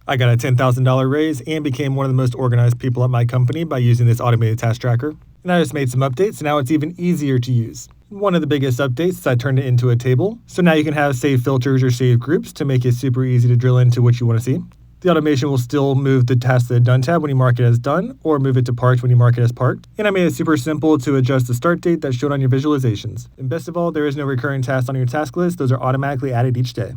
I got a $10,000 raise and became one of the most organized people at my company by using this automated task tracker. And I just made some updates, and now it's even easier to use. One of the biggest updates is I turned it into a table, so now you can have saved filters or saved groups to make it super easy to drill into what you want to see. The automation will still move the task to the Done tab when you mark it as done, or move it to Parked when you mark it as parked. And I made it super simple to adjust the start date that's shown on your visualizations. And best of all, there is no recurring tasks on your task list. Those are automatically added each day.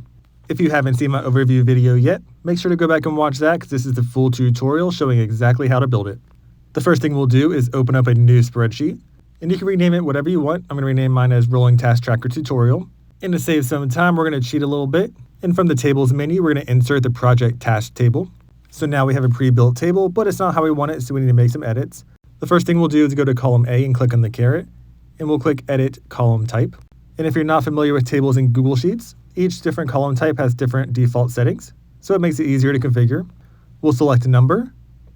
If you haven't seen my overview video yet, make sure to go back and watch that because this is the full tutorial showing exactly how to build it. The first thing we'll do is open up a new spreadsheet, and you can rename it whatever you want. I'm going to rename mine as Rolling Task Tracker Tutorial. And to save some time, we're going to cheat a little bit. And from the tables menu, we're going to insert the project task table. So now we have a pre-built table, but it's not how we want it, so we need to make some edits. The first thing we'll do is go to column A and click on the caret, and we'll click Edit Column Type. And if you're not familiar with tables in Google Sheets, each different column type has different default settings, so it makes it easier to configure. We'll select a number,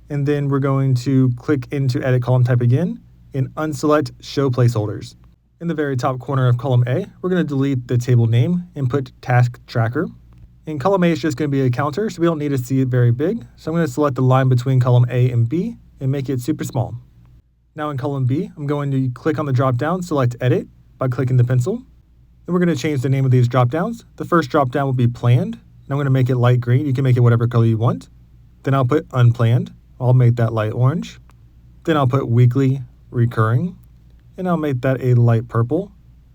and then we're going to click into Edit Column Type again, and unselect Show Placeholders. In the very top corner of column A, we're going to delete the table name and put Task Tracker. And column A is just going to be a counter, so we don't need to see it very big. So I'm going to select the line between column A and B and make it super small. Now in column B, I'm going to click on the drop-down, select Edit by clicking the pencil. And we're going to change the name of these drop-downs. The first drop-down will be Planned, and I'm going to make it light green. You can make it whatever color you want. Then I'll put Unplanned. I'll make that light orange. Then I'll put Weekly Recurring, and I'll make that a light purple.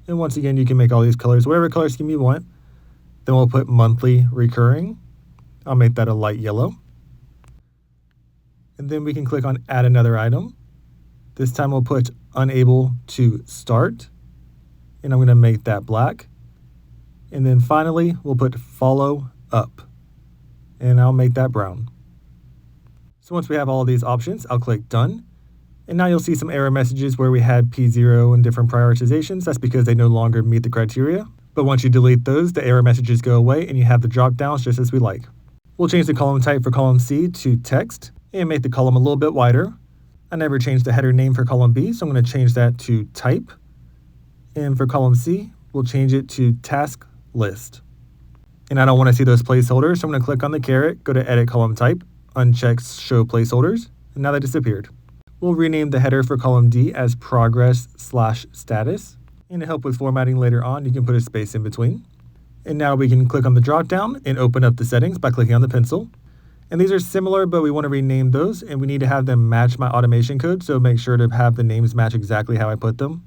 And once again, you can make all these colors, whatever color scheme you want. Then we'll put Monthly Recurring. I'll make that a light yellow. And then we can click on Add Another Item. This time we'll put Unable to Start, and I'm going to make that black. And then finally, we'll put Follow Up, and I'll make that brown. So once we have all of these options, I'll click Done. And now you'll see some error messages where we had P0 and different prioritizations. That's because they no longer meet the criteria. But once you delete those, the error messages go away and you have the drop downs just as we like. We'll change the column type for column C to text and make the column a little bit wider. I never changed the header name for column B, so I'm going to change that to type. And for column C, we'll change it to task list. And I don't want to see those placeholders, so I'm going to click on the caret, go to Edit Column Type, uncheck Show Placeholders, and now they disappeared. We'll rename the header for column D as Progress/Status. And to help with formatting later on, you can put a space in between. And now we can click on the drop down and open up the settings by clicking on the pencil. And these are similar, but we want to rename those, and we need to have them match my automation code, so make sure to have the names match exactly how I put them.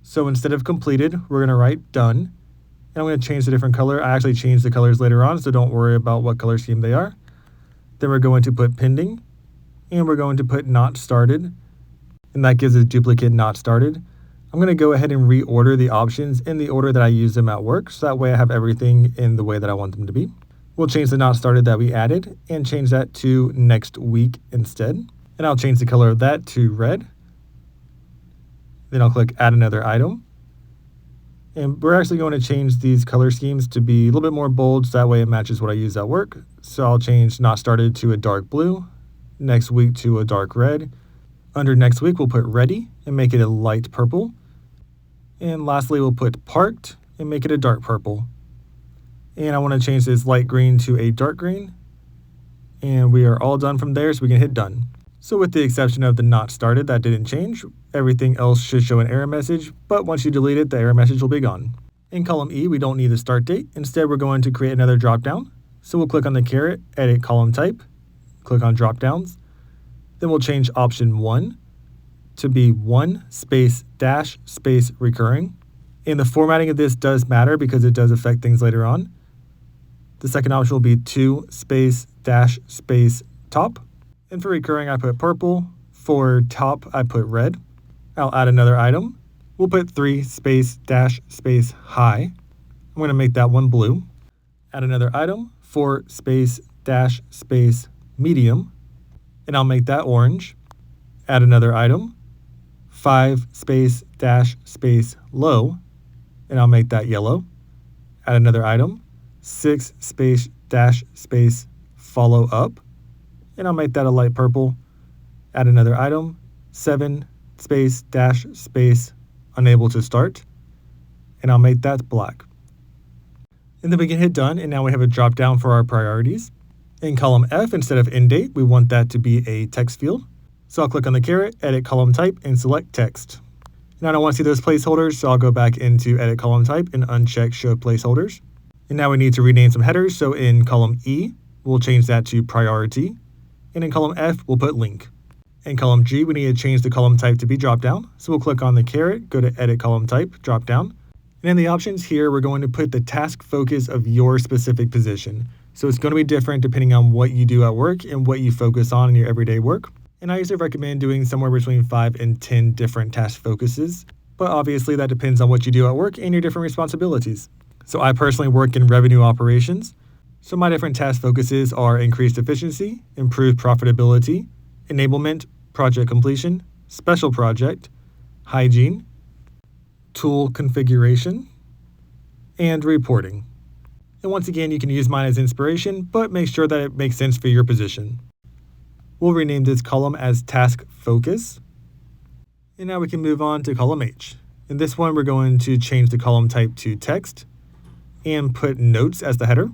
So instead of completed, we're going to write done. And I'm going to change the different color. I actually changed the colors later on, so don't worry about what color scheme they are. Then we're going to put pending, and we're going to put not started, and that gives a duplicate not started. I'm going to go ahead and reorder the options in the order that I use them at work, so that way I have everything in the way that I want them to be. We'll change the not started that we added and change that to next week instead. And I'll change the color of that to red. Then I'll click Add Another Item. And we're actually going to change these color schemes to be a little bit more bold, so that way it matches what I use at work. So I'll change not started to a dark blue, next week to a dark red. Under next week, we'll put ready and make it a light purple. And lastly, we'll put parked and make it a dark purple. And I want to change this light green to a dark green. And we are all done from there, so we can hit done. So with the exception of the not started, that didn't change. Everything else should show an error message, but once you delete it, the error message will be gone. In column E, we don't need the start date. Instead, we're going to create another drop-down. So we'll click on the caret, edit column type, click on drop-downs. Then we'll change option 1 to be 1 space dash space recurring. And the formatting of this does matter because it does affect things later on. The second option will be 2 space dash space top. And for recurring, I put purple. For top, I put red. I'll add another item. We'll put 3 space dash space high. I'm going to make that one blue. Add another item. 4 space dash space medium. And I'll make that orange. Add another item. 5 space dash space low. And I'll make that yellow. Add another item. 6 space dash space follow up. And I'll make that a light purple. Add another item. 7 space dash space unable to start. And I'll make that black. And then we can hit done, and now we have a drop down for our priorities. In column F, instead of end date, we want that to be a text field. So I'll click on the caret, edit column type, and select text. Now I don't want to see those placeholders, so I'll go back into edit column type and uncheck show placeholders. And now we need to rename some headers. So in column E, we'll change that to priority. And in column F, we'll put link. In column G, we need to change the column type to be dropdown. So we'll click on the caret, go to edit column type, dropdown. And in the options here, we're going to put the task focus of your specific position. So it's going to be different depending on what you do at work and what you focus on in your everyday work. And I usually recommend doing somewhere between 5 and 10 different task focuses. But obviously that depends on what you do at work and your different responsibilities. So I personally work in revenue operations. So my different task focuses are increased efficiency, improved profitability, enablement, project completion, special project, hygiene, tool configuration, and reporting. And once again, you can use mine as inspiration, but make sure that it makes sense for your position. We'll rename this column as task focus. And now we can move on to column H. In this one, we're going to change the column type to text and put notes as the header.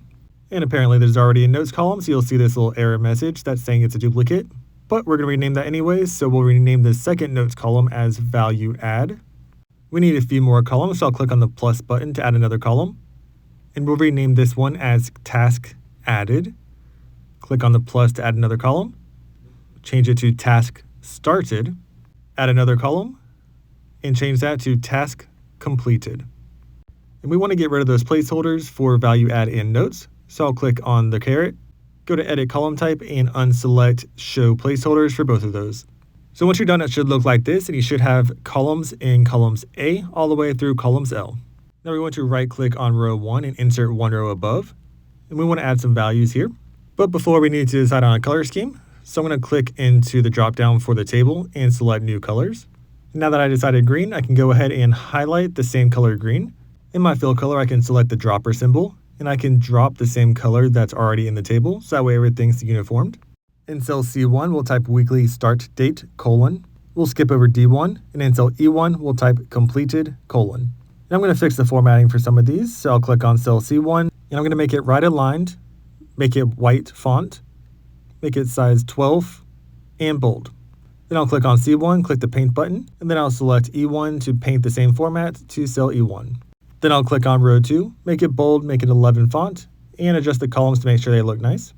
And apparently there's already a notes column, so you'll see this little error message that's saying it's a duplicate. But we're going to rename that anyways, so we'll rename the second notes column as value add. We need a few more columns, so I'll click on the plus button to add another column. And we'll rename this one as task added. Click on the plus to add another column. Change it to task started. Add another column. And change that to task completed. And we want to get rid of those placeholders for value add and notes. So I'll click on the caret, go to edit column type, and unselect show placeholders for both of those. So once you're done, it should look like this, and you should have columns in columns A all the way through columns L. Now we want to right click on row 1 and insert one row above. And we want to add some values here. But before, we need to decide on a color scheme. So I'm going to click into the drop down for the table and select new colors. Now that I decided green, I can go ahead and highlight the same color green. In my fill color, I can select the dropper symbol, and I can drop the same color that's already in the table, so that way everything's uniformed. In cell C1, we'll type weekly start date, colon. We'll skip over D1, and in cell E1, we'll type completed, colon. And I'm going to fix the formatting for some of these, so I'll click on cell C1, and I'm going to make it right aligned, make it white font, make it size 12, and bold. Then I'll click on C1, click the paint button, and then I'll select E1 to paint the same format to cell E1. Then I'll click on row 2, make it bold, make it 11 font, and adjust the columns to make sure they look nice.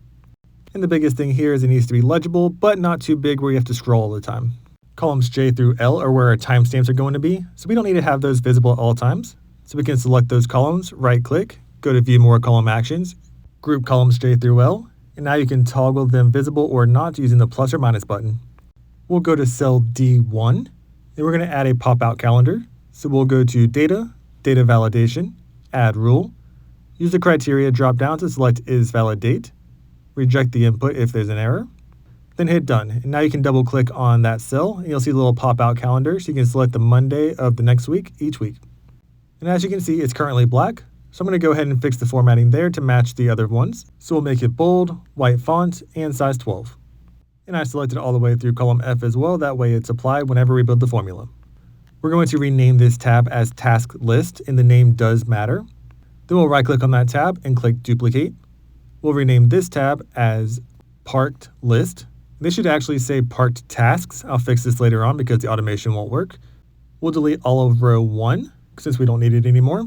And the biggest thing here is it needs to be legible, but not too big where you have to scroll all the time. Columns J through L are where our timestamps are going to be, so we don't need to have those visible at all times. So we can select those columns, right click, go to view more column actions, group columns J through L, and now you can toggle them visible or not using the plus or minus button. We'll go to cell D1, and we're going to add a pop-out calendar. So we'll go to Data, Data Validation, Add Rule, use the criteria drop-down to select Is Valid Date, reject the input if there's an error, then hit Done. And now you can double-click on that cell, and you'll see the little pop-out calendar, so you can select the Monday of the next week each week. And as you can see, it's currently black, so I'm going to go ahead and fix the formatting there to match the other ones. So we'll make it bold, white font, and size 12. And I selected all the way through column F as well, that way it's applied whenever we build the formula. We're going to rename this tab as Task List, and the name does matter. Then we'll right-click on that tab and click Duplicate. We'll rename this tab as Parked List. This should actually say Parked Tasks. I'll fix this later on because the automation won't work. We'll delete all of row 1 since we don't need it anymore.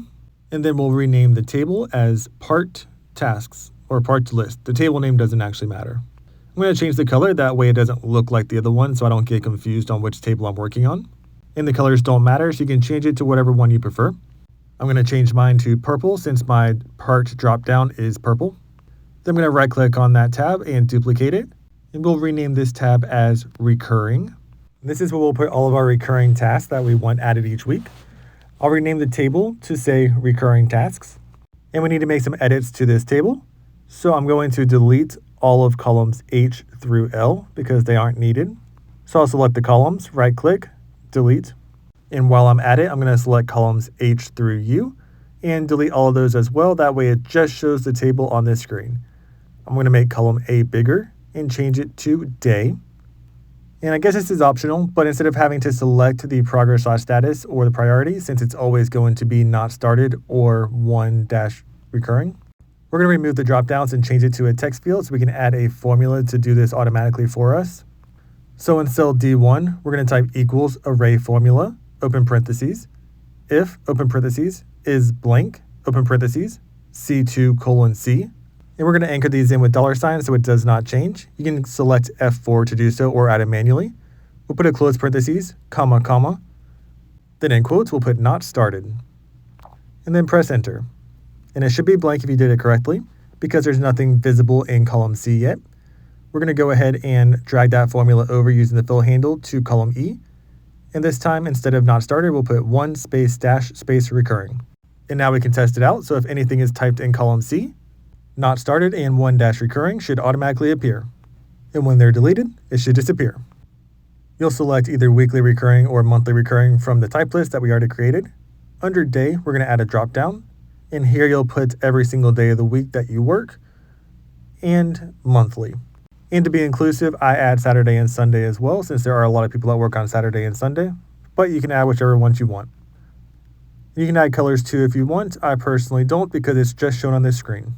And then we'll rename the table as Parked Tasks or Parked List. The table name doesn't actually matter. I'm going to change the color, that way it doesn't look like the other one so I don't get confused on which table I'm working on. And the colors don't matter, so you can change it to whatever one you prefer. I'm going to change mine to purple since my part drop-down is purple. Then I'm going to right-click on that tab and duplicate it. And we'll rename this tab as Recurring. This is where we'll put all of our recurring tasks that we want added each week. I'll rename the table to say Recurring Tasks. And we need to make some edits to this table. So I'm going to delete all of columns H through L because they aren't needed. So I'll select the columns, right-click, delete. And while I'm at it, I'm going to select columns H through U and delete all of those as well. That way it just shows the table on this screen. I'm going to make column A bigger and change it to day. And I guess this is optional, but instead of having to select the progress/status or the priority, since it's always going to be not started or 1-recurring, We're going to remove the dropdowns and change it to a text field so we can add a formula to do this automatically for us. So in cell D1, we're going to type equals array formula, open parentheses, if, open parentheses, is blank, open parentheses, C2:C. And we're going to anchor these in with $sign so it does not change. You can select F4 to do so or add it manually. We'll put a close parentheses, comma, comma. Then in quotes, we'll put not started. And then press enter. And it should be blank if you did it correctly because there's nothing visible in column C yet. We're going to go ahead and drag that formula over using the fill handle to column E. And this time, instead of not started, we'll put 1 space dash space recurring. And now we can test it out. So if anything is typed in column C, not started and 1 dash recurring should automatically appear. And when they're deleted, it should disappear. You'll select either weekly recurring or monthly recurring from the type list that we already created. Under day, we're going to add a drop down. And here you'll put every single day of the week that you work and monthly. And to be inclusive, I add Saturday and Sunday as well, since there are a lot of people that work on Saturday and Sunday, but you can add whichever ones you want. You can add colors too if you want. I personally don't because it's just shown on this screen.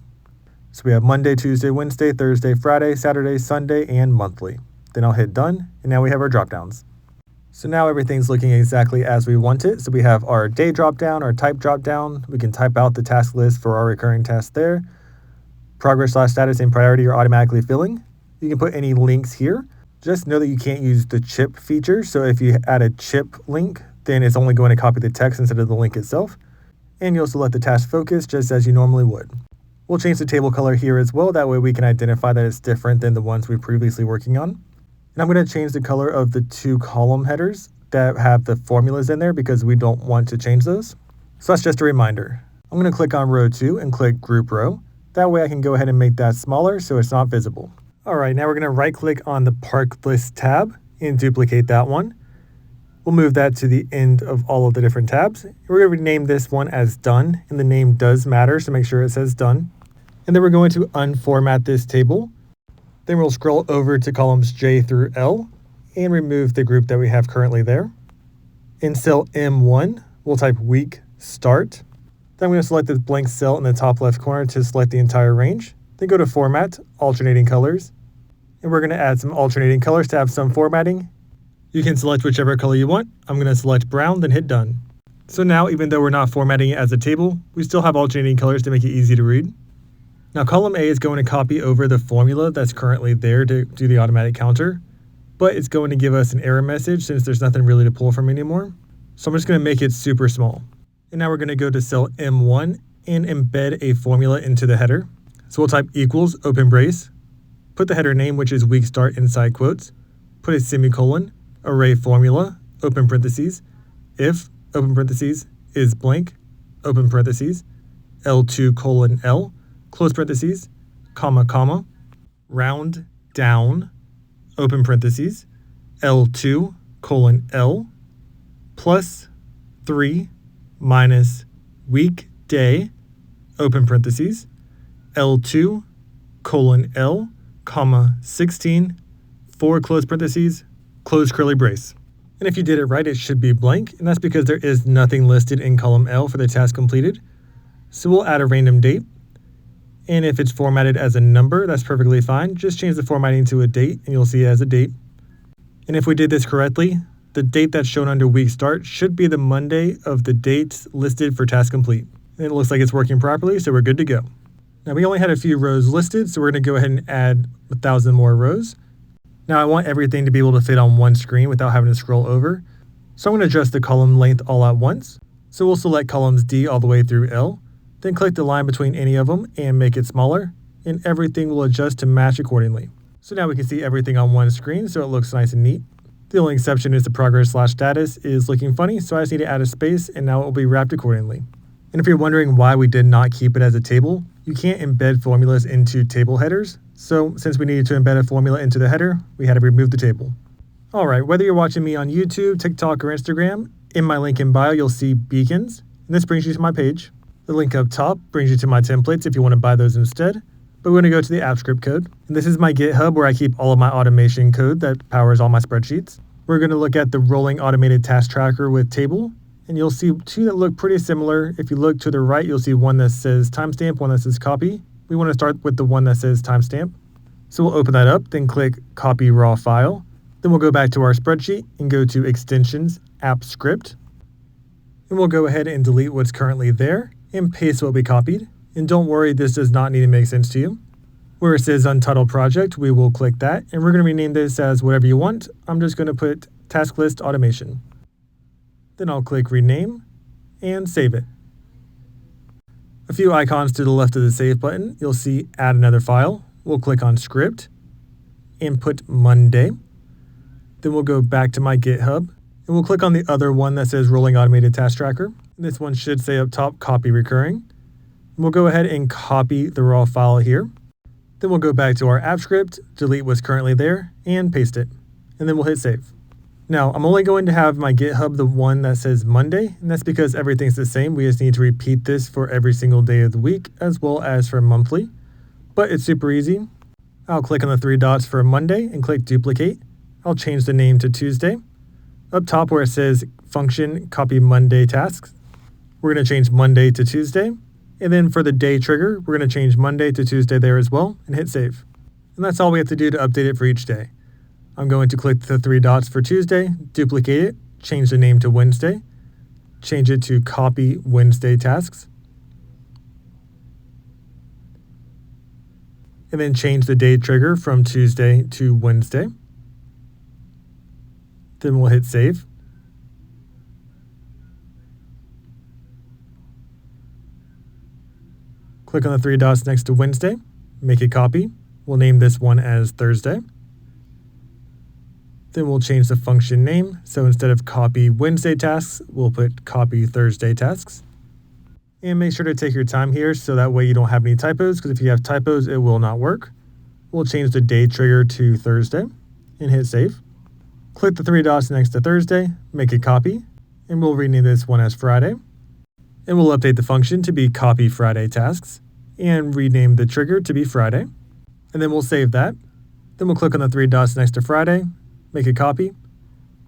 So we have Monday, Tuesday, Wednesday, Thursday, Friday, Saturday, Sunday, and monthly. Then I'll hit done, and now we have our dropdowns. So now everything's looking exactly as we want it. So we have our day dropdown, our type dropdown. We can type out the task list for our recurring tasks there. Progress/status and priority are automatically filling. You can put any links here. Just know that you can't use the chip feature. So if you add a chip link, then it's only going to copy the text instead of the link itself. And you'll select the task focus just as you normally would. We'll change the table color here as well. That way we can identify that it's different than the ones we're previously working on. And I'm going to change the color of the 2 column headers that have the formulas in there because we don't want to change those. So that's just a reminder. I'm going to click on row 2 and click group row. That way I can go ahead and make that smaller so it's not visible. All right, now we're going to right click on the park list tab and duplicate that one. We'll move that to the end of all of the different tabs. We're going to rename this one as done, and the name does matter, so make sure it says done. And then we're going to unformat this table. Then we'll scroll over to columns J through L and remove the group that we have currently there. In cell M1, we'll type week start. Then I'm going to select the blank cell in the top left corner to select the entire range. Then go to format, alternating colors. And we're going to add some alternating colors to have some formatting. You can select whichever color you want. I'm going to select brown, then hit done. So now, even though we're not formatting it as a table, we still have alternating colors to make it easy to read. Now column A is going to copy over the formula that's currently there to do the automatic counter, but it's going to give us an error message since there's nothing really to pull from anymore. So I'm just going to make it super small. And now we're going to go to cell M1 and embed a formula into the header. So we'll type equals, open brace, put the header name, which is week start inside quotes, put a semicolon, array formula, open parentheses, if, open parentheses, is blank, open parentheses, L2:L, close parentheses, comma, comma, round down, open parentheses, L2:L, plus 3 minus weekday, open parentheses, L2:L, comma 16, 4 close parentheses, close curly brace. And if you did it right, it should be blank, and that's because there is nothing listed in column L for the task completed. So we'll add a random date, and if it's formatted as a number, that's perfectly fine. Just change the formatting to a date, and you'll see it as a date. And if we did this correctly, the date that's shown under week start should be the Monday of the dates listed for task complete. And it looks like it's working properly, so we're good to go. Now we only had a few rows listed, so we're going to go ahead and add 1,000 more rows. Now I want everything to be able to fit on one screen without having to scroll over. So I'm going to adjust the column length all at once. So we'll select columns D all the way through L, then click the line between any of them and make it smaller, and everything will adjust to match accordingly. So now we can see everything on one screen, so it looks nice and neat. The only exception is the progress/status is looking funny, so I just need to add a space, and now it will be wrapped accordingly. And if you're wondering why we did not keep it as a table, you can't embed formulas into table headers. So since we needed to embed a formula into the header, we had to remove the table. All right, whether you're watching me on YouTube, TikTok, or Instagram, in my link in bio, you'll see beacons, and this brings you to my page. The link up top brings you to my templates if you want to buy those instead. But we're going to go to the app script code. And this is my GitHub where I keep all of my automation code that powers all my spreadsheets. We're going to look at the rolling automated task tracker with table. And you'll see two that look pretty similar. If you look to the right, you'll see one that says timestamp, one that says copy. we want to start with the one that says timestamp. So we'll open that up, then click Copy Raw File. Then we'll go back to our spreadsheet and go to Extensions, App Script. And we'll go ahead and delete what's currently there and paste what we copied. And don't worry, this does not need to make sense to you. Where it says Untitled Project, we will click that, and we're going to rename this as whatever you want. I'm just going to put Task List Automation. Then I'll click Rename and save it. A few icons to the left of the Save button, you'll see Add Another File. We'll click on Script and put Monday. Then we'll go back to my GitHub, and we'll click on the other one that says Rolling Automated Task Tracker. This one should say up top, Copy Recurring. And we'll go ahead and copy the raw file here. Then we'll go back to our app script, delete what's currently there, and paste it. And then we'll hit save. Now, I'm only going to have my GitHub the one that says Monday, and that's because everything's the same. We just need to repeat this for every single day of the week, as well as for monthly. But it's super easy. I'll click on the three dots for Monday and click Duplicate. I'll change the name to Tuesday. Up top where it says Function, copy Monday tasks, we're going to change Monday to Tuesday. And then for the day trigger, we're going to change Monday to Tuesday there as well and hit save. And that's all we have to do to update it for each day. I'm going to click the three dots for Tuesday, duplicate it, change the name to Wednesday, change it to Copy Wednesday Tasks, and then change the day trigger from Tuesday to Wednesday. Then we'll hit save. Click on the three dots next to Wednesday, make a copy. We'll name this one as Thursday. Then we'll change the function name. So instead of Copy Wednesday Tasks, we'll put Copy Thursday Tasks. And make sure to take your time here so that way you don't have any typos, because if you have typos, it will not work. We'll change the day trigger to Thursday and hit save. Click the three dots next to Thursday, make a copy, and we'll rename this one as Friday. And we'll update the function to be Copy Friday Tasks and rename the trigger to be Friday. And then we'll save that. Then we'll click on the three dots next to Friday, make a copy,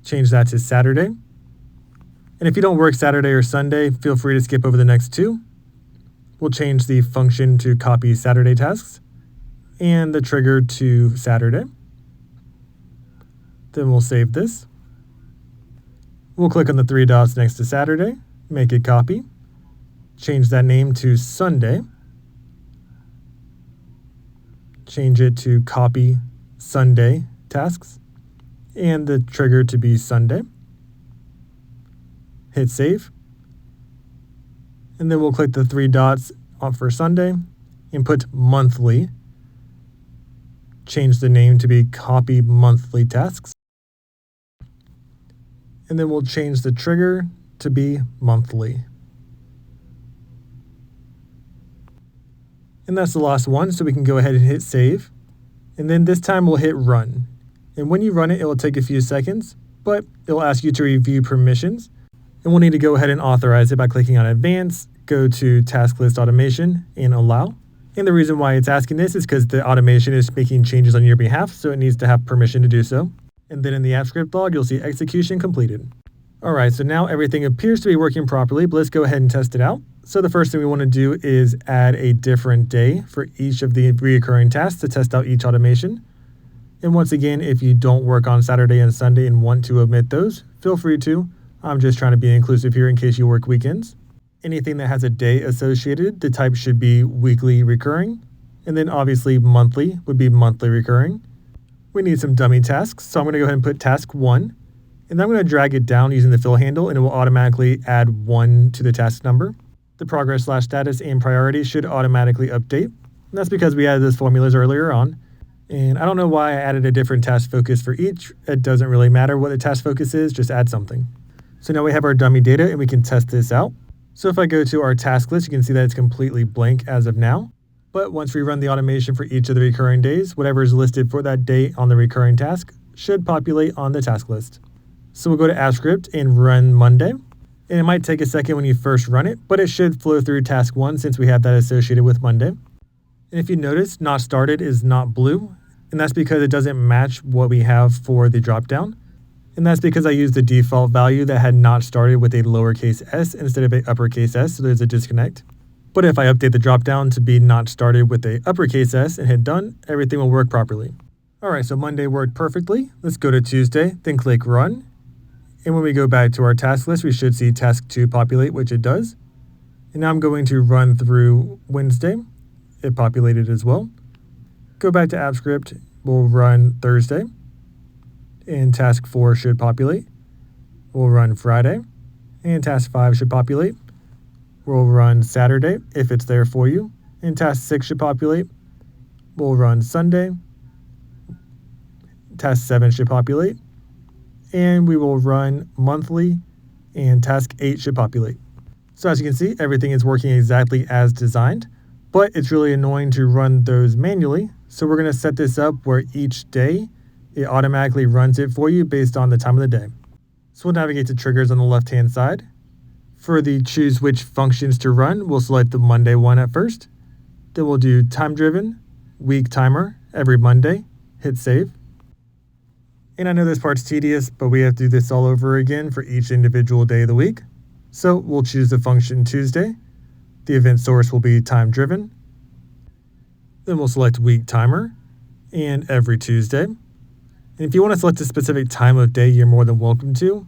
change that to Saturday. And if you don't work Saturday or Sunday, feel free to skip over the next two. We'll change the function to Copy Saturday Tasks and the trigger to Saturday. Then we'll save this. We'll click on the three dots next to Saturday, make a copy, change that name to Sunday, change it to Copy Sunday Tasks, and the trigger to be Sunday. Hit save. And then we'll click the three dots for Sunday and put monthly. Change the name to be Copy Monthly Tasks. And then we'll change the trigger to be monthly. And that's the last one, so we can go ahead and hit save. And then this time we'll hit run. And when you run it, it will take a few seconds, but it'll ask you to review permissions. And we'll need to go ahead and authorize it by clicking on Advanced, go to Task List Automation, and Allow. And the reason why it's asking this is because the automation is making changes on your behalf, so it needs to have permission to do so. And then in the app script log, you'll see execution completed. All right, so now everything appears to be working properly, but let's go ahead and test it out. So the first thing we want to do is add a different day for each of the recurring tasks to test out each automation. And once again, if you don't work on Saturday and Sunday and want to omit those, feel free to. I'm just trying to be inclusive here in case you work weekends. Anything that has a day associated, the type should be weekly recurring. And then obviously monthly would be monthly recurring. We need some dummy tasks, so I'm going to go ahead and put task 1. And then I'm going to drag it down using the fill handle, and it will automatically add 1 to the task number. The progress/status and priority should automatically update. And that's because we added those formulas earlier on. And I don't know why I added a different task focus for each. It doesn't really matter what the task focus is, just add something. So now we have our dummy data and we can test this out. So if I go to our task list, you can see that it's completely blank as of now. But once we run the automation for each of the recurring days, whatever is listed for that day on the recurring task should populate on the task list. So we'll go to app script and run Monday. And it might take a second when you first run it, but it should flow through task 1 since we have that associated with Monday. And if you notice, not started is not blue. And that's because it doesn't match what we have for the dropdown. And that's because I used the default value that had not started with a lowercase s instead of a uppercase s, so there's a disconnect. But if I update the dropdown to be not started with a uppercase S and hit done, everything will work properly. Alright, so Monday worked perfectly. Let's go to Tuesday, then click Run. And when we go back to our task list, we should see task 2 populate, which it does. And now I'm going to run through Wednesday. It populated as well. Go back to AppScript, we'll run Thursday. And task 4 should populate. We'll run Friday. And task 5 should populate. We'll run Saturday if it's there for you. And task 6 should populate. We'll run Sunday. Task 7 should populate. And we will run monthly, and task 8 should populate. So as you can see, everything is working exactly as designed, but it's really annoying to run those manually. So we're going to set this up where each day it automatically runs it for you based on the time of the day. So we'll navigate to triggers on the left-hand side. For the choose which functions to run, we'll select the Monday one at first. Then we'll do time-driven, week timer every Monday, hit save. And I know this part's tedious, but we have to do this all over again for each individual day of the week. So we'll choose the function Tuesday. The event source will be time-driven. Then we'll select week timer and every Tuesday. And if you want to select a specific time of day, you're more than welcome to.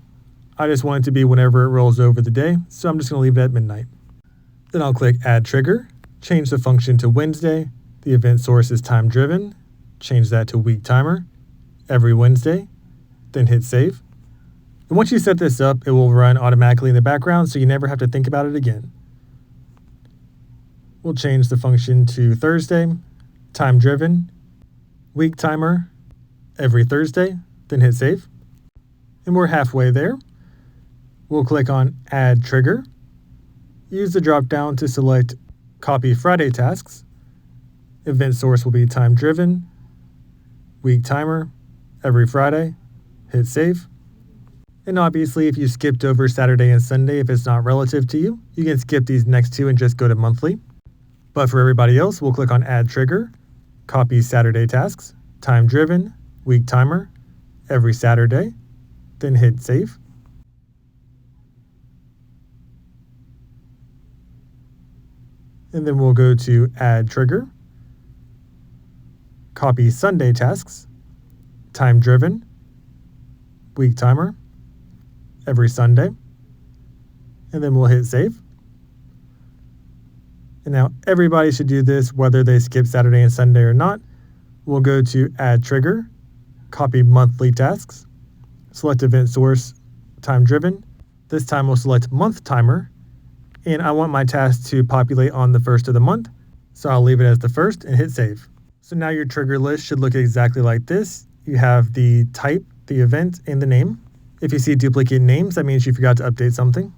I just want it to be whenever it rolls over the day, so I'm just going to leave it at midnight. Then I'll click Add Trigger, change the function to Wednesday. The event source is time-driven. Change that to week timer every Wednesday, then hit save. And once you set this up, it will run automatically in the background, so you never have to think about it again. We'll change the function to Thursday, time-driven, week timer every Thursday, then hit save. And we're halfway there. We'll click on Add Trigger. Use the drop-down to select Copy Friday Tasks. Event source will be time-driven, week timer every Friday, hit save. And obviously, if you skipped over Saturday and Sunday, if it's not relative to you, you can skip these next two and just go to monthly. But for everybody else, we'll click on Add Trigger, copy Saturday tasks, time-driven, week timer, every Saturday, then hit save. And then we'll go to Add Trigger, copy Sunday tasks, time-driven, week timer, every Sunday, and then we'll hit save. And now everybody should do this whether they skip Saturday and Sunday or not. We'll go to Add Trigger, copy monthly tasks, select event source, time-driven. This time we'll select month timer, and I want my task to populate on the first of the month, so I'll leave it as the first and hit save. So now your trigger list should look exactly like this. You have the type, the event, and the name. If you see duplicate names, that means you forgot to update something.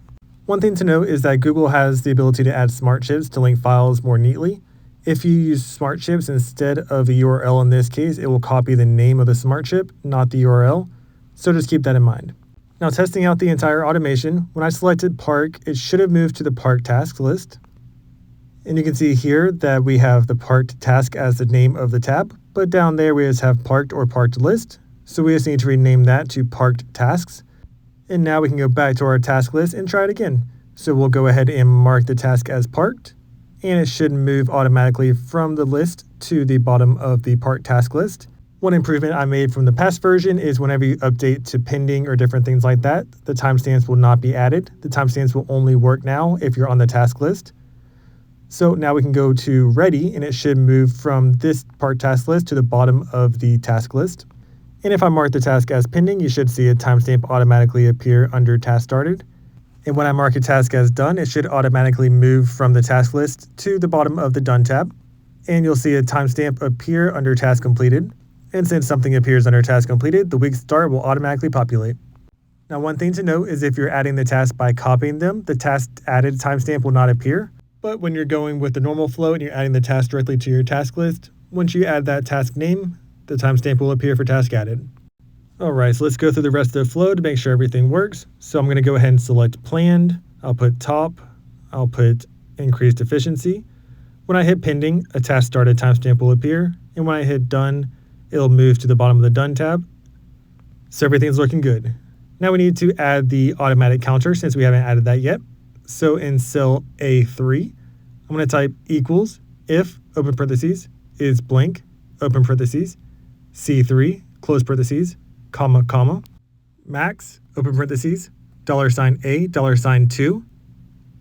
One thing to note is that Google has the ability to add smart chips to link files more neatly. If you use smart chips instead of a URL in this case, it will copy the name of the smart chip, not the URL. So just keep that in mind. Now testing out the entire automation, when I selected Park, it should have moved to the Park task list. And you can see here that we have the parked task as the name of the tab, but down there we just have parked or parked list. So we just need to rename that to parked tasks. And now we can go back to our task list and try it again. So we'll go ahead and mark the task as parked, and it should move automatically from the list to the bottom of the parked task list. One improvement I made from the past version is whenever you update to pending or different things like that, the timestamps will not be added. The timestamps will only work now if you're on the task list. So now we can go to ready, and it should move from this parked task list to the bottom of the task list. And if I mark the task as pending, you should see a timestamp automatically appear under task started. And when I mark a task as done, it should automatically move from the task list to the bottom of the done tab. And you'll see a timestamp appear under task completed. And since something appears under task completed, the week start will automatically populate. Now, one thing to note is if you're adding the task by copying them, the task added timestamp will not appear. But when you're going with the normal flow and you're adding the task directly to your task list, once you add that task name, the timestamp will appear for task added. Alright, so let's go through the rest of the flow to make sure everything works. So I'm going to go ahead and select planned. I'll put top. I'll put increased efficiency. When I hit pending, a task started timestamp will appear. And when I hit done, it'll move to the bottom of the done tab. So everything's looking good. Now we need to add the automatic counter since we haven't added that yet. So in cell A3, I'm going to type equals if, open parentheses, is blank, open parentheses, C3, close parentheses, comma, comma, max, open parentheses, $A, $2,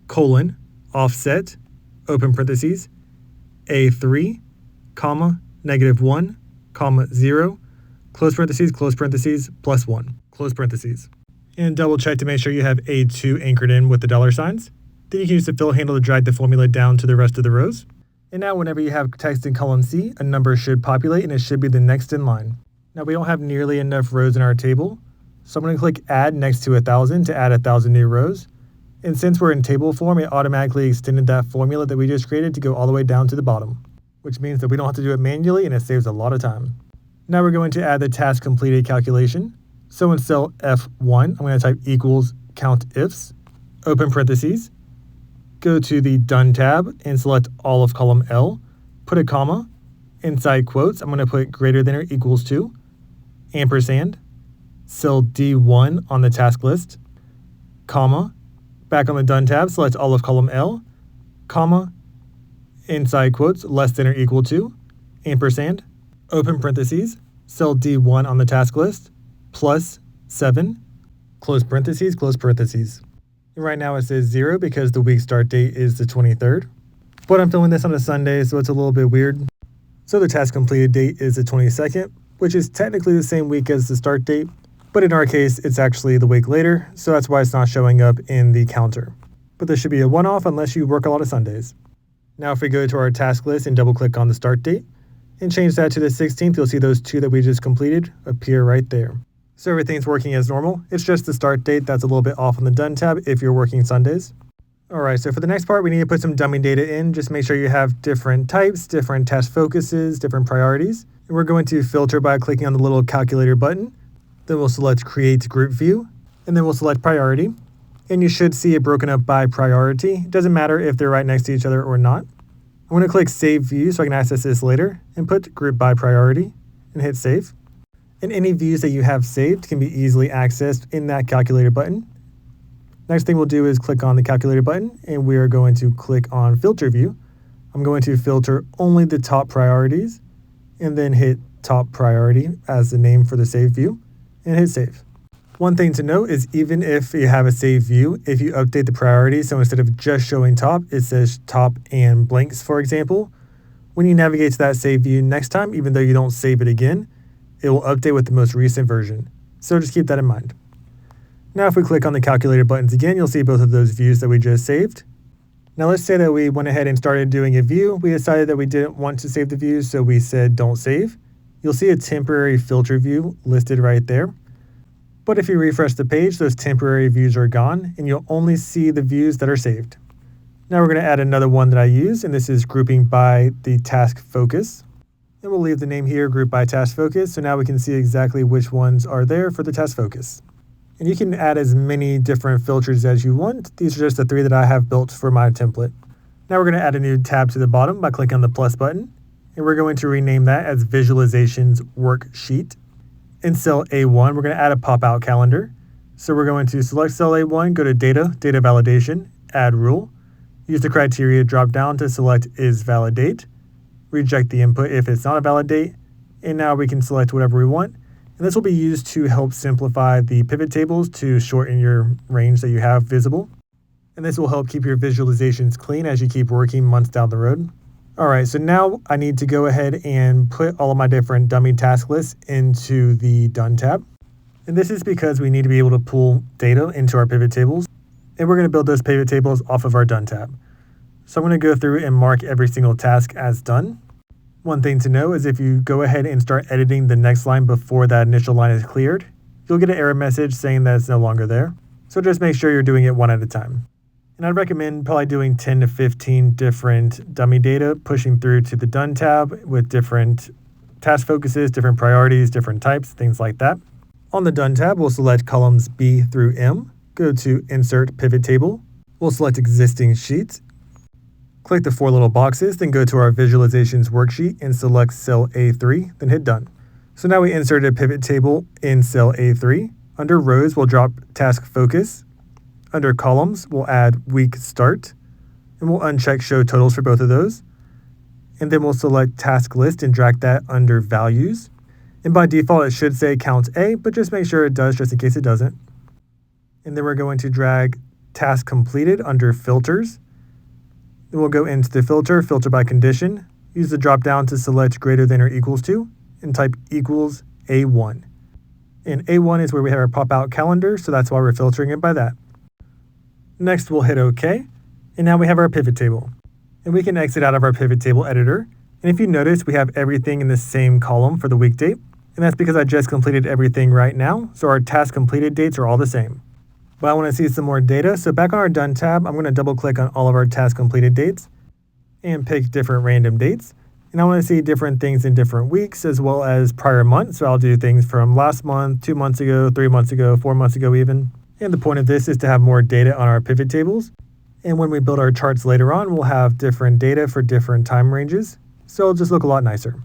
colon, offset, open parentheses, A3, comma, -1, comma, 0, close parentheses, +1, close parentheses. And double check to make sure you have A2 anchored in with the $signs. Then you can use the fill handle to drag the formula down to the rest of the rows. And now whenever you have text in column C, a number should populate and it should be the next in line. Now we don't have nearly enough rows in our table, so I'm going to click add next to 1,000 to add 1,000 new rows. And since we're in table form, it automatically extended that formula that we just created to go all the way down to the bottom, which means that we don't have to do it manually and it saves a lot of time. Now we're going to add the task completed calculation. So in cell F1, I'm going to type equals count ifs, open parentheses, go to the Done tab and select all of column L, put a comma, inside quotes, I'm going to put greater than or equals to, ampersand, cell D1 on the task list, comma, back on the Done tab, select all of column L, comma, inside quotes, less than or equal to, ampersand, open parentheses, cell D1 on the task list, plus 7, close parentheses, close parentheses. Right now it says 0 because the week start date is the 23rd, but I'm filming this on a Sunday, so it's a little bit weird. So the task completed date is the 22nd, which is technically the same week as the start date, but in our case, it's actually the week later, so that's why it's not showing up in the counter. But this should be a one-off unless you work a lot of Sundays. Now if we go to our task list and double click on the start date and change that to the 16th, you'll see those two that we just completed appear right there. So everything's working as normal. It's just the start date that's a little bit off on the Done tab if you're working Sundays. Alright, so for the next part, we need to put some dummy data in. Just make sure you have different types, different task focuses, different priorities. And we're going to filter by clicking on the little calculator button. Then we'll select Create Group View, and then we'll select Priority. And you should see it broken up by priority. It doesn't matter if they're right next to each other or not. I'm going to click Save View so I can access this later, and put Group by Priority, and hit Save. And any views that you have saved can be easily accessed in that calculator button. Next thing we'll do is click on the calculator button, and we are going to click on Filter View. I'm going to filter only the top priorities, and then hit Top Priority as the name for the save view, and hit Save. One thing to note is even if you have a save view, if you update the priority, so instead of just showing top, it says top and blanks, for example, when you navigate to that save view next time, even though you don't save it again, it will update with the most recent version. So just keep that in mind. Now if we click on the calculator buttons again, you'll see both of those views that we just saved. Now let's say that we went ahead and started doing a view. We decided that we didn't want to save the view, so we said don't save. You'll see a temporary filter view listed right there. But if you refresh the page, those temporary views are gone, and you'll only see the views that are saved. Now we're going to add another one that I use, and this is grouping by the task focus. And we'll leave the name here, Group by Task Focus, so now we can see exactly which ones are there for the task focus. And you can add as many different filters as you want. These are just the 3 that I have built for my template. Now we're going to add a new tab to the bottom by clicking on the plus button, and we're going to rename that as Visualizations Worksheet. In cell A1, we're going to add a pop-out calendar. So we're going to select cell A1, go to Data, Data Validation, Add Rule. Use the criteria drop-down to select Is Valid Date. Reject the input if it's not a valid date, and now we can select whatever we want. And this will be used to help simplify the pivot tables to shorten your range that you have visible. And this will help keep your visualizations clean as you keep working months down the road. Alright, so now I need to go ahead and put all of my different dummy task lists into the Done tab. And this is because we need to be able to pull data into our pivot tables. And we're going to build those pivot tables off of our Done tab. So I'm going to go through and mark every single task as done. One thing to know is if you go ahead and start editing the next line before that initial line is cleared, you'll get an error message saying that it's no longer there. So just make sure you're doing it one at a time. And I'd recommend probably doing 10 to 15 different dummy data, pushing through to the Done tab with different task focuses, different priorities, different types, things like that. On the Done tab, we'll select columns B through M, go to Insert Pivot Table. We'll select Existing Sheets. Click the 4 little boxes, then go to our Visualizations Worksheet and select cell A3, then hit Done. So now we inserted a pivot table in cell A3. Under Rows, we'll drop Task Focus. Under Columns, we'll add Week Start. And and we'll uncheck show totals for both of those. And then we'll select task list and drag that under values. And by default, it should say count A, but just make sure it does just in case it doesn't. And then we're going to drag task completed under filters. Then we'll go into the filter by condition, use the drop down to select greater than or equals to, and type equals A1. And A1 is where we have our pop-out calendar, so that's why we're filtering it by that. Next, we'll hit OK, and now we have our pivot table. And we can exit out of our pivot table editor. And if you notice, we have everything in the same column for the week date, and that's because I just completed everything right now, so our task completed dates are all the same. But I want to see some more data, so back on our Done tab, I'm going to double click on all of our task completed dates and pick different random dates. And I want to see different things in different weeks as well as prior months. So I'll do things from last month, 2 months ago, 3 months ago, 4 months ago even. And the point of this is to have more data on our pivot tables. And when we build our charts later on, we'll have different data for different time ranges. So it'll just look a lot nicer.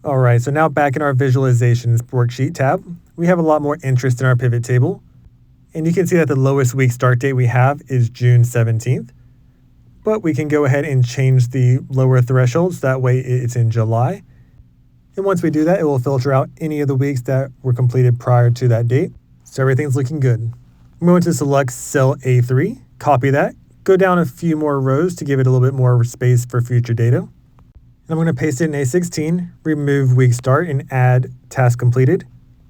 All right, so now back in our visualizations worksheet tab, we have a lot more interest in our pivot table. And you can see that the lowest week start date we have is June 17th. But we can go ahead and change the lower thresholds. That way it's in July. And once we do that, it will filter out any of the weeks that were completed prior to that date. So everything's looking good. I'm going to select cell A3, copy that, go down a few more rows to give it a little bit more space for future data. And I'm going to paste it in A16, remove week start, and add task completed.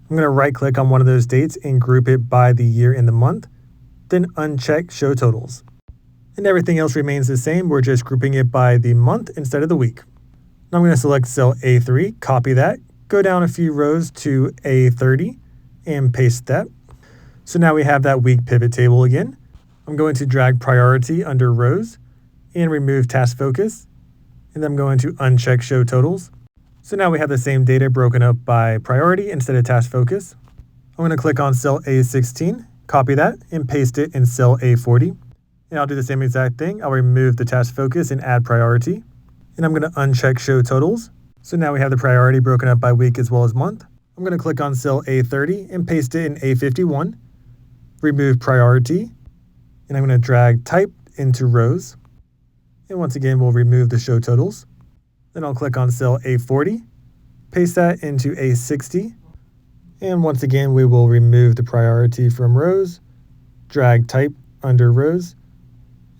I'm going to right click on one of those dates and group it by the year and the month, then uncheck show totals. And everything else remains the same, we're just grouping it by the month instead of the week. Now I'm going to select cell A3, copy that, go down a few rows to A30, and paste that. So now we have that week pivot table again. I'm going to drag priority under rows and remove task focus. And then I'm going to uncheck show totals. So now we have the same data broken up by priority instead of task focus. I'm going to click on cell A16, copy that, and paste it in cell A40. And I'll do the same exact thing. I'll remove the task focus and add priority. And I'm going to uncheck show totals. So now we have the priority broken up by week as well as month. I'm going to click on cell A30 and paste it in A51. Remove priority. And I'm going to drag type into rows. And once again, we'll remove the show totals. Then I'll click on cell A40, paste that into A60. And once again, we will remove the priority from rows, drag type under rows.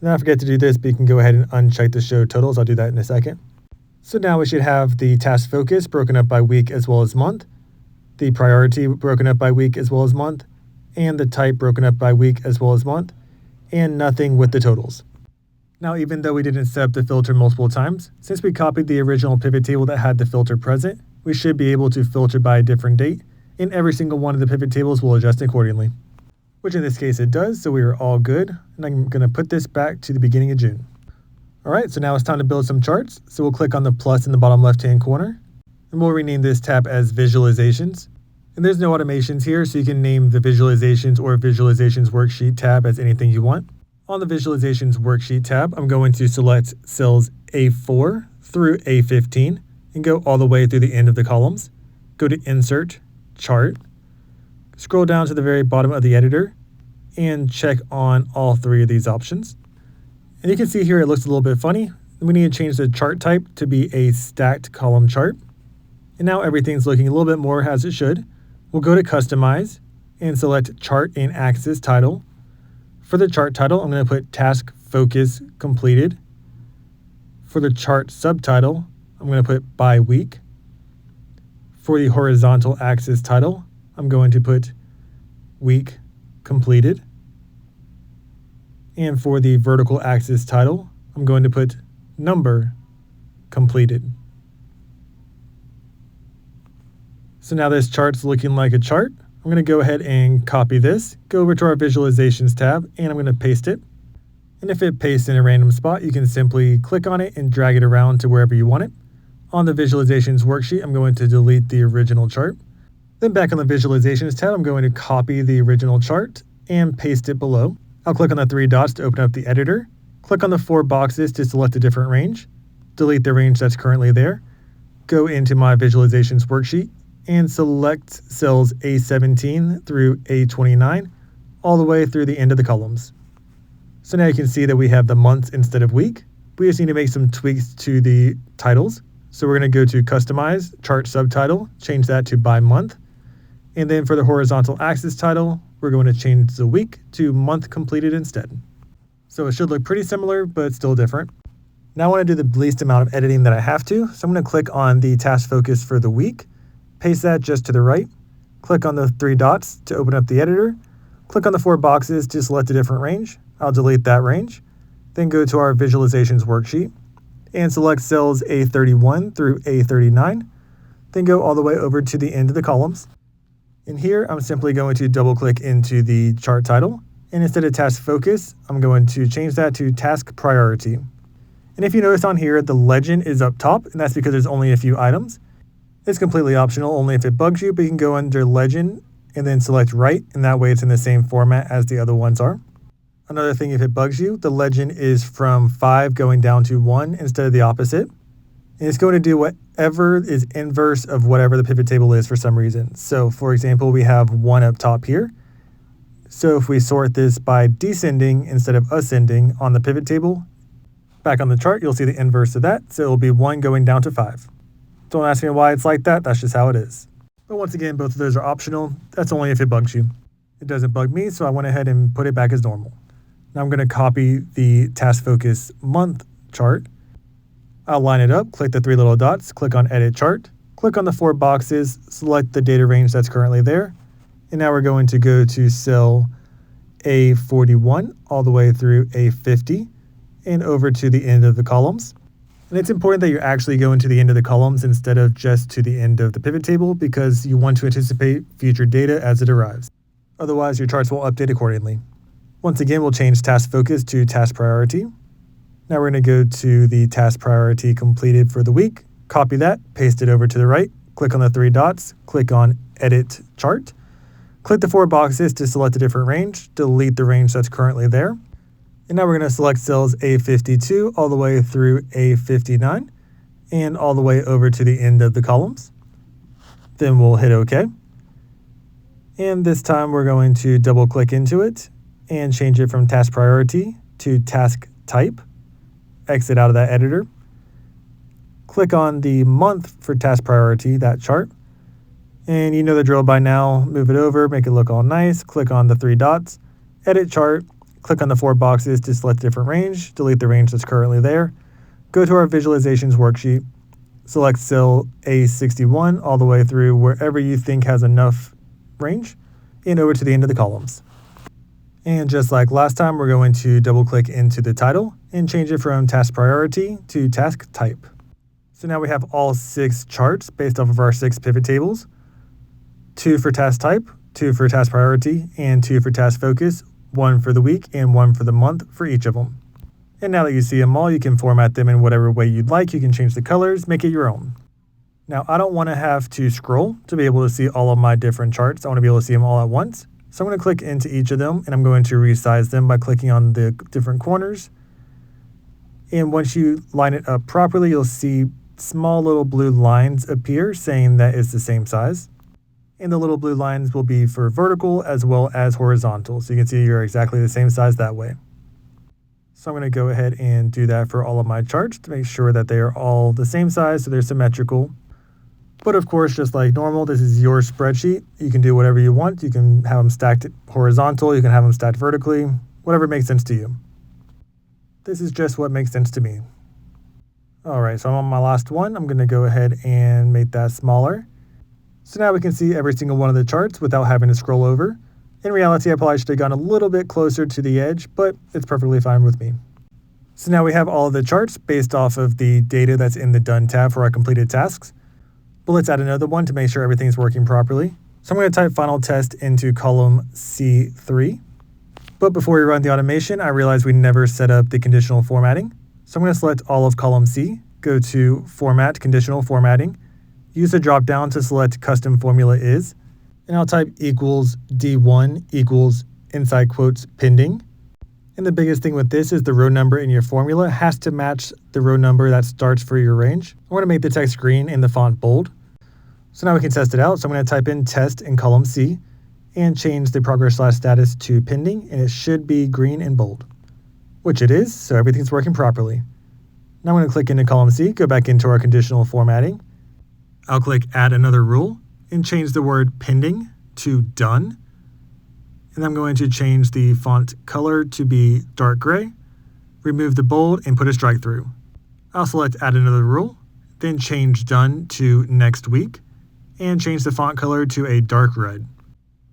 Now I forget to do this, but you can go ahead and uncheck the show totals. I'll do that in a second. So now we should have the task focus broken up by week as well as month, the priority broken up by week as well as month, and the type broken up by week as well as month, and nothing with the totals. Now, even though we didn't set up the filter multiple times, since we copied the original pivot table that had the filter present, we should be able to filter by a different date, and every single one of the pivot tables will adjust accordingly. Which in this case it does, so we are all good. And I'm going to put this back to the beginning of June. All right, so now it's time to build some charts. So we'll click on the plus in the bottom left-hand corner, and we'll rename this tab as Visualizations. And there's no automations here, so you can name the Visualizations or Visualizations Worksheet tab as anything you want. On the Visualizations Worksheet tab, I'm going to select cells A4 through A15 and go all the way through the end of the columns. Go to Insert, Chart, scroll down to the very bottom of the editor, and check on all three of these options. And you can see here it looks a little bit funny. We need to change the chart type to be a stacked column chart. And now everything's looking a little bit more as it should. We'll go to Customize and select Chart and Axis Title. For the chart title, I'm going to put Task Focus Completed. For the chart subtitle, I'm going to put By Week. For the horizontal axis title, I'm going to put Week Completed. And for the vertical axis title, I'm going to put Number Completed. So now this chart's looking like a chart. I'm going to go ahead and copy this, go over to our Visualizations tab, and I'm going to paste it. And if it pastes in a random spot, you can simply click on it and drag it around to wherever you want it. On the Visualizations worksheet, I'm going to delete the original chart. Then back on the Visualizations tab, I'm going to copy the original chart and paste it below. I'll click on the three dots to open up the editor, click on the four boxes to select a different range, delete the range that's currently there, go into my Visualizations worksheet, and select cells A17 through A29 all the way through the end of the columns. So now you can see that we have the months instead of week. We just need to make some tweaks to the titles. So we're going to go to Customize, Chart Subtitle, change that to by month. And then for the horizontal axis title, we're going to change the week to month completed instead. So it should look pretty similar, but still different. Now I want to do the least amount of editing that I have to. So I'm going to click on the task focus for the week, paste that just to the right, click on the 3 dots to open up the editor, click on the 4 boxes to select a different range. I'll delete that range. Then go to our visualizations worksheet and select cells A31 through A39. Then go all the way over to the end of the columns. In here, I'm simply going to double click into the chart title. And instead of task focus, I'm going to change that to task priority. And if you notice on here, the legend is up top, and that's because there's only a few items. It's completely optional, only if it bugs you, but you can go under legend and then select right, and that way it's in the same format as the other ones are. Another thing, if it bugs you, the legend is from 5 going down to 1 instead of the opposite. And it's going to do whatever is inverse of whatever the pivot table is for some reason. So for example, we have 1 up top here. So if we sort this by descending instead of ascending on the pivot table, back on the chart, you'll see the inverse of that. So it'll be 1 going down to 5. Don't ask me why it's like that. That's just how it is. But once again, both of those are optional. That's only if it bugs you. It doesn't bug me, so I went ahead and put it back as normal. Now I'm going to copy the task focus month chart. I'll line it up, click the 3 little dots, click on edit chart, click on the 4 boxes, select the data range that's currently there. And now we're going to go to cell A41 all the way through A50 and over to the end of the columns. And it's important that you're actually going to the end of the columns instead of just to the end of the pivot table because you want to anticipate future data as it arrives. Otherwise, your charts will update accordingly. Once again, we'll change task focus to task priority. Now we're going to go to the task priority completed for the week, copy that, paste it over to the right, click on the 3 dots, click on edit chart, click the 4 boxes to select a different range, delete the range that's currently there. And now we're going to select cells A52 all the way through A59 and all the way over to the end of the columns. Then we'll hit OK. And this time we're going to double click into it and change it from task priority to task type. Exit out of that editor. Click on the month for task priority, that chart. And you know the drill by now. Move it over, make it look all nice. Click on the 3 dots, edit chart. Click on the 4 boxes to select a different range, delete the range that's currently there. Go to our visualizations worksheet, select cell A61 all the way through wherever you think has enough range and over to the end of the columns. And just like last time, we're going to double click into the title and change it from task priority to task type. So now we have all 6 charts based off of our 6 pivot tables, 2 for task type, 2 for task priority, and 2 for task focus, 1 for the week and 1 for the month for each of them. And now that you see them all, you can format them in whatever way you'd like. You can change the colors, make it your own. Now, I don't want to have to scroll to be able to see all of my different charts. I want to be able to see them all at once. So I'm going to click into each of them and I'm going to resize them by clicking on the different corners. And once you line it up properly, you'll see small little blue lines appear saying that it's the same size. And the little blue lines will be for vertical as well as horizontal. So you can see you're exactly the same size that way. So I'm going to go ahead and do that for all of my charts to make sure that they are all the same size so they're symmetrical. But of course, just like normal, this is your spreadsheet. You can do whatever you want. You can have them stacked horizontal. You can have them stacked vertically, whatever makes sense to you. This is just what makes sense to me. All right, so I'm on my last one. I'm going to go ahead and make that smaller. So now we can see every single one of the charts without having to scroll over. In reality, I probably should have gone a little bit closer to the edge, but it's perfectly fine with me. So now we have all of the charts based off of the data that's in the Done tab for our completed tasks. But let's add another one to make sure everything's working properly. So I'm going to type final test into column C3. But before we run the automation, I realized we never set up the conditional formatting. So I'm going to select all of column C, go to Format, Conditional Formatting, use the drop down to select Custom Formula Is, and I'll type equals D1 equals inside quotes pending. And the biggest thing with this is the row number in your formula has to match the row number that starts for your range. I want to make the text green and the font bold. So now we can test it out. So I'm going to type in test in column C and change the progress/status to pending, and it should be green and bold. which it is, so everything's working properly. Now I'm going to click into column C, go back into our conditional formatting. I'll click Add Another Rule and change the word pending to done. And I'm going to change the font color to be dark gray, remove the bold, and put a strike through. I'll select Add Another Rule, then change done to next week, and change the font color to a dark red.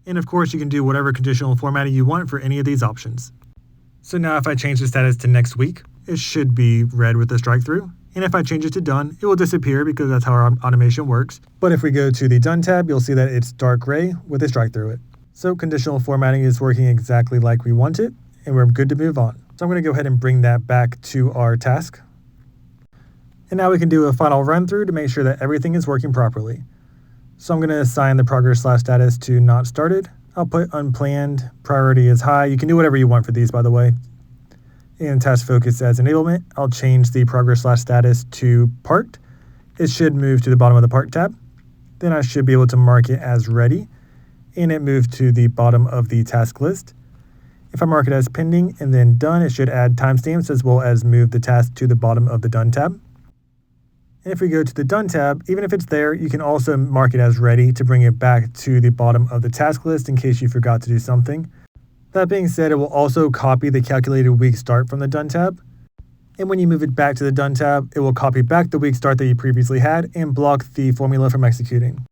And of course, you can do whatever conditional formatting you want for any of these options. So now if I change the status to next week, it should be red with a strike through. And if I change it to done, it will disappear because that's how our automation works. But if we go to the done tab, you'll see that it's dark gray with a strike through it. So conditional formatting is working exactly like we want it, and we're good to move on. So I'm going to go ahead and bring that back to our task. And now we can do a final run through to make sure that everything is working properly. So I'm going to assign the progress/status to not started. I'll put unplanned, priority is high. You can do whatever you want for these, by the way. And task focus as enablement. I'll change the progress/status to parked. It should move to the bottom of the parked tab. Then I should be able to mark it as ready, and it moved to the bottom of the task list. If I mark it as pending and then done, it should add timestamps as well as move the task to the bottom of the done tab. And if we go to the done tab, even if it's there, you can also mark it as ready to bring it back to the bottom of the task list in case you forgot to do something. That being said, it will also copy the calculated week start from the done tab. And when you move it back to the done tab, it will copy back the week start that you previously had and block the formula from executing.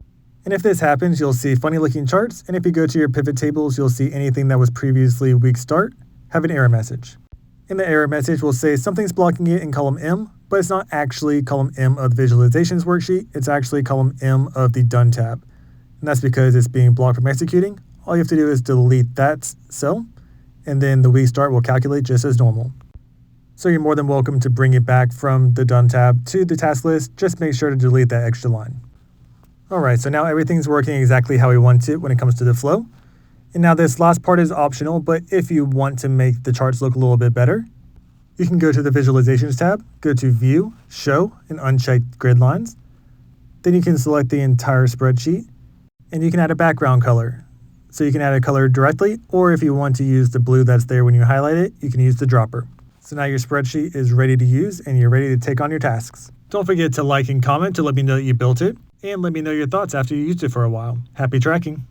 And if this happens, you'll see funny looking charts. And if you go to your pivot tables, you'll see anything that was previously week start have an error message. And the error message will say something's blocking it in column M, but it's not actually column M of the visualizations worksheet. It's actually column M of the done tab. And that's because it's being blocked from executing. All you have to do is delete that cell, and then the week start will calculate just as normal. So you're more than welcome to bring it back from the done tab to the task list. Just make sure to delete that extra line. All right, so now everything's working exactly how we want it when it comes to the flow. And now this last part is optional, but if you want to make the charts look a little bit better, you can go to the Visualizations tab, go to View, Show, and uncheck Grid Lines. Then you can select the entire spreadsheet, and you can add a background color. So you can add a color directly, or if you want to use the blue that's there when you highlight it, you can use the dropper. So now your spreadsheet is ready to use, and you're ready to take on your tasks. Don't forget to like and comment to let me know that you built it, and let me know your thoughts after you used it for a while. Happy tracking!